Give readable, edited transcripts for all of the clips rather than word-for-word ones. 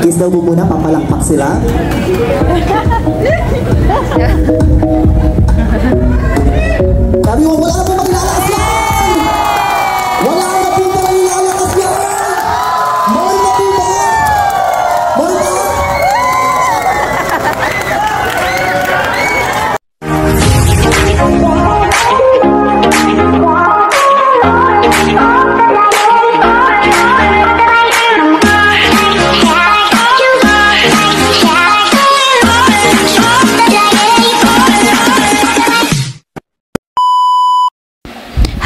Kiss daw mo muna, papalakpak sila. Sabi mo, wala na po maglalakas yan! Wala na po maglalakas yan! Mahal na po ba? Mahal na?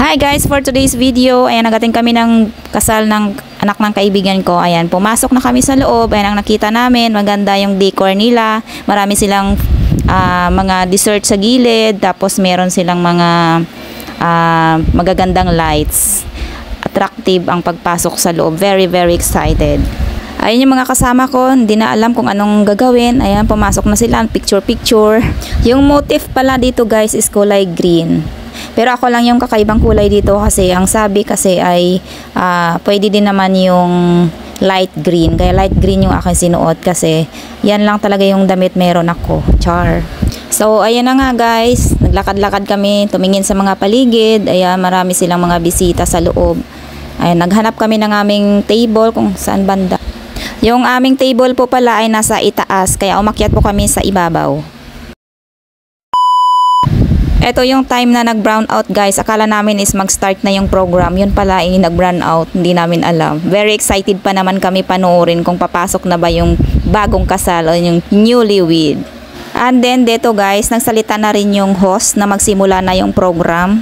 Hi guys, for today's video, ayan, nagating kami ng kasal ng anak ng kaibigan ko. Ayan, pumasok na kami sa loob. Ayan, ang nakita namin, maganda yung decor nila. Marami silang mga dessert sa gilid. Tapos meron silang mga magagandang lights. Attractive ang pagpasok sa loob. Very, very excited. Ayun yung mga kasama ko, hindi na alam kung anong gagawin. Ayan, pumasok na sila, picture-picture. Yung motif pala dito guys is kulay green. Pero ako lang yung kakaibang kulay dito kasi ang sabi kasi ay pwede din naman yung light green. Kaya light green yung aking sinuot kasi yan lang talaga yung damit meron ako. Char. So ayan na nga guys, naglakad-lakad kami, tumingin sa mga paligid. Ayan, marami silang mga bisita sa loob. Ayan, naghanap kami ng aming table kung saan banda. Yung aming table po pala ay nasa itaas kaya umakyat po kami sa ibabaw. Ito yung time na nag-brown out guys. Akala namin is mag-start na yung program. Yun pala ay nag-brown out. Hindi namin alam. Very excited pa naman kami panoorin kung papasok na ba yung bagong kasal o yung newlywed. And then dito guys, nagsalita na rin yung host na magsimula na yung program.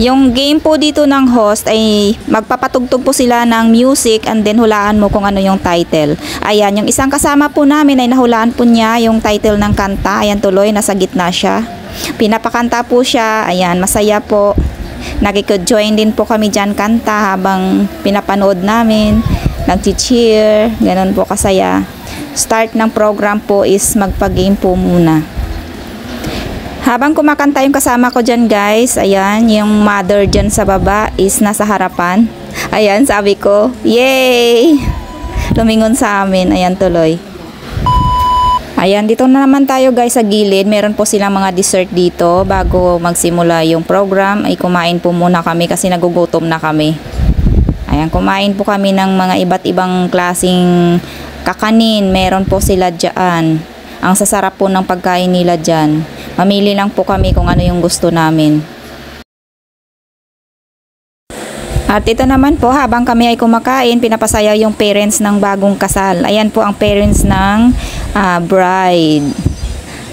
Yung game po dito ng host ay magpapatugtog po sila ng music and then hulaan mo kung ano yung title. Ayan, yung isang kasama po namin ay nahulaan po niya yung title ng kanta. Ayan tuloy, nasa gitna siya. Pinapakanta po siya. Ayan, masaya po. Nakikod-join din po kami dyan kanta habang pinapanood namin. Nag-cheer. Ganon po kasaya. Start ng program po is magpa-game po muna. Habang kumakanta yung kasama ko dyan guys, ayan, yung mother dyan sa baba is nasa harapan. Ayan, sabi ko, yay! Lumingon sa amin. Ayan tuloy. Ayan, dito na naman tayo guys sa gilid. Meron po silang mga dessert dito. Bago magsimula yung program ay kumain po muna kami kasi nagugutom na kami. Ayan, kumain po kami ng mga iba't ibang klaseng kakanin. Meron po sila dyan. Ang sasarap po ng pagkain nila dyan. Mamili lang po kami kung ano yung gusto namin. At ito naman po, habang kami ay kumakain, pinapasaya yung parents ng bagong kasal. Ayan po ang parents ng bride.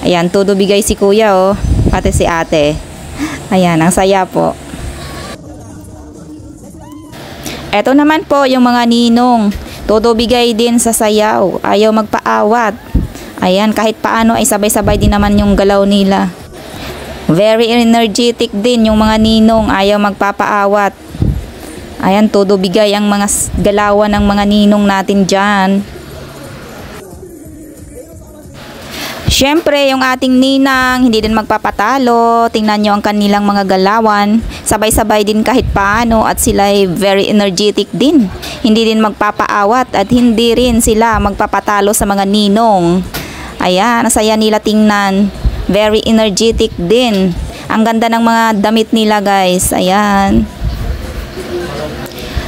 Ayan, todo bigay si kuya oh, pati si ate. Ayan, ang saya po. Ito naman po yung mga ninong. Todo bigay din sa sayaw. Ayaw magpaawat. Ayan, kahit paano ay sabay-sabay din naman yung galaw nila. Very energetic din yung mga ninong. Ayaw magpapaawat. Ayan, todo bigay ang mga galawan ng mga ninong natin dyan. Siyempre, yung ating ninang, hindi din magpapatalo. Tingnan nyo ang kanilang mga galawan. Sabay-sabay din kahit paano at sila ay very energetic din. Hindi din magpapaawat at hindi rin sila magpapatalo sa mga ninong. Ayan, ang saya nila tingnan. Very energetic din. Ang ganda ng mga damit nila guys. Ayan.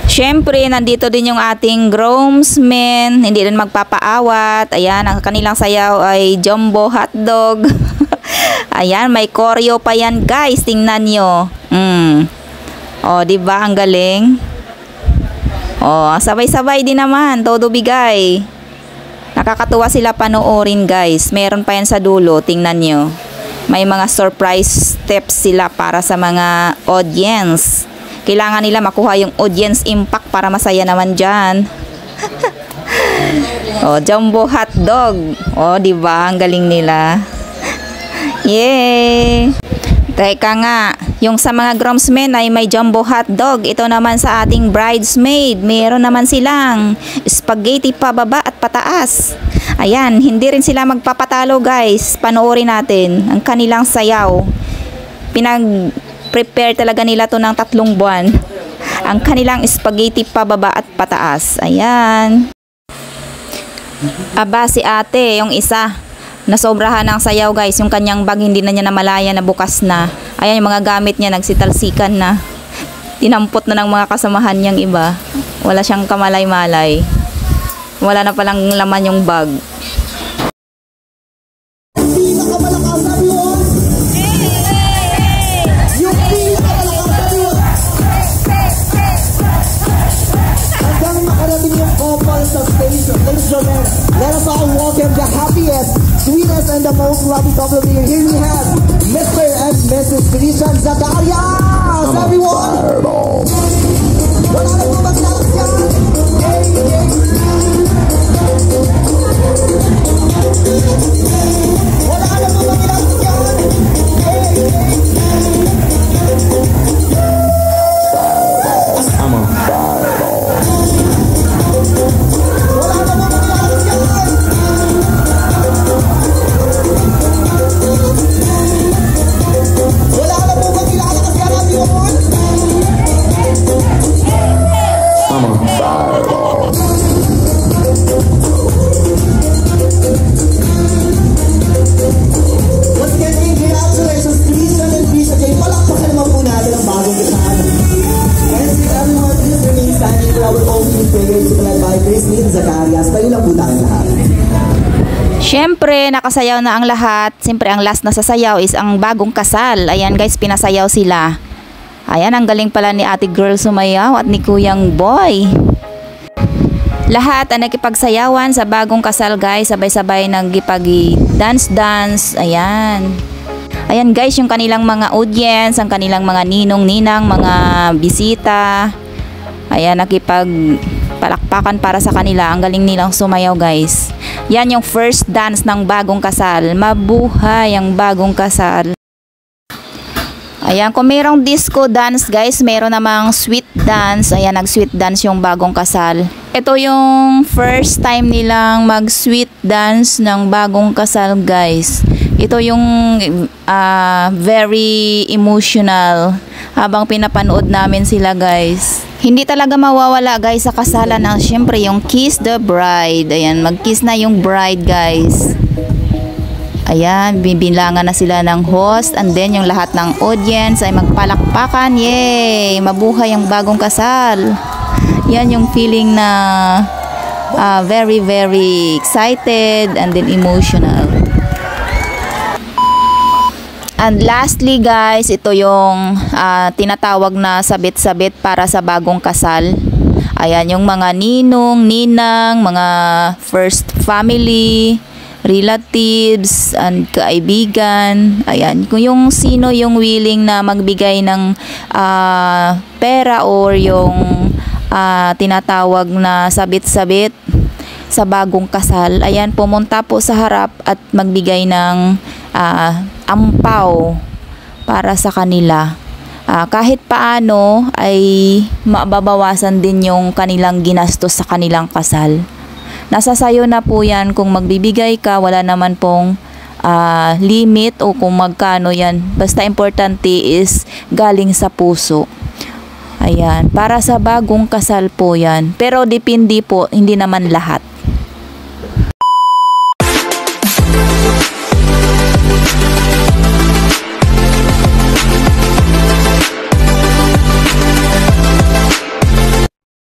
Siyempre, nandito din yung ating groomsmen. Hindi rin magpapaawat. Ayan, ang kanilang sayaw ay jumbo hotdog. Ayan, may choreo pa yan guys. Tingnan nyo. O, diba? Ang galing. O, sabay-sabay din naman. Todo bigay. Nakakatuwa sila panoorin guys. Meron pa yan sa dulo. Tingnan nyo. May mga surprise steps sila para sa mga audience. Kailangan nila makuha yung audience impact para masaya naman dyan. O, jumbo hotdog. O, diba? Ang galing nila. Yay! Teka nga, yung sa mga groomsmen ay may jumbo hotdog. Ito naman sa ating bridesmaid. Meron naman silang spaghetti pababa at pataas. Ayan, hindi rin sila magpapatalo guys. Panoorin natin ang kanilang sayaw. Prepare talaga nila to ng 3 buwan. Ang kanilang spaghetti pababa at pataas. Ayan. Aba, si ate, yung isa. Nasobrahan ng sayaw guys, yung kanyang bag hindi na niya namalaya na bukas na. Ayan yung mga gamit niya, nagsitalsikan na. Tinampot na ng mga kasamahan niyang iba. Wala siyang kamalay-malay. Wala na palang laman yung bag. Pinakamalakas na yun! Yung pinakamalakas na yun! Hanggang makarating yung couple sa stage, instrument, let us all welcome the happiest, sweetest, and the most lovely couple here. Here we have Mr. and Mrs. Christian Zacarias! Everyone! Wala na po maglalas yan! Hey, hey! Wala na po maglalas yan! Hey, hey! I'm on fireball. Wala na po maglalas yan! Wala na po maglalas yan, everyone! I'm on fireball. Once again, congratulations, Christian and Krisha J. Palakpakan naman po natin ang bagong kasal. And since everyone, please remain standing for our opening prayer to led by Christine Zacarias. Tayo lang po tayong lahat. Siyempre, nakasayaw na ang lahat. Siyempre, ang last na sasayaw is ang bagong kasal. Ayan guys, pinasayaw sila. Ayan, ang galing pala ni ate girl sumayaw at ni kuyang boy. Lahat ang nakipagsayawan sa bagong kasal guys. Sabay-sabay nagipag-dance-dance. Ayan. Ayan guys, yung kanilang mga audience, ang kanilang mga ninong-ninang, mga bisita. Ayan, nakipagpalakpakan para sa kanila. Ang galing nilang sumayaw guys. Yan yung first dance ng bagong kasal. Mabuhay ang bagong kasal. Ayan, kung mayroong disco dance guys, mayroon namang sweet dance. Ayan, nag-sweet dance yung bagong kasal. Ito yung first time nilang mag-sweet dance ng bagong kasal guys. Ito yung very emotional habang pinapanood namin sila guys. Hindi talaga mawawala guys sa kasalan ang syempre yung kiss the bride. Ayan, mag-kiss na yung bride guys. Ayan, bibilangan na sila ng host and then yung lahat ng audience ay magpalakpakan. Yay! Mabuhay ang bagong kasal. Yan yung feeling na very very excited and then emotional. And lastly guys, ito yung tinatawag na sabit-sabit para sa bagong kasal. Ayan, yung mga ninong, ninang, mga first family, relatives, and kaibigan. Ayan, kung yung sino yung willing na magbigay ng pera or yung tinatawag na sabit-sabit sa bagong kasal. Ayan, pumunta po sa harap at magbigay ng ampaw para sa kanila. Kahit paano ay mababawasan din yung kanilang ginastos sa kanilang kasal. Nasa sayo na po yan kung magbibigay ka, wala naman pong limit o kung magkano yan. Basta importante is galing sa puso. Ayan, para sa bagong kasal po yan. Pero depende po, hindi naman lahat.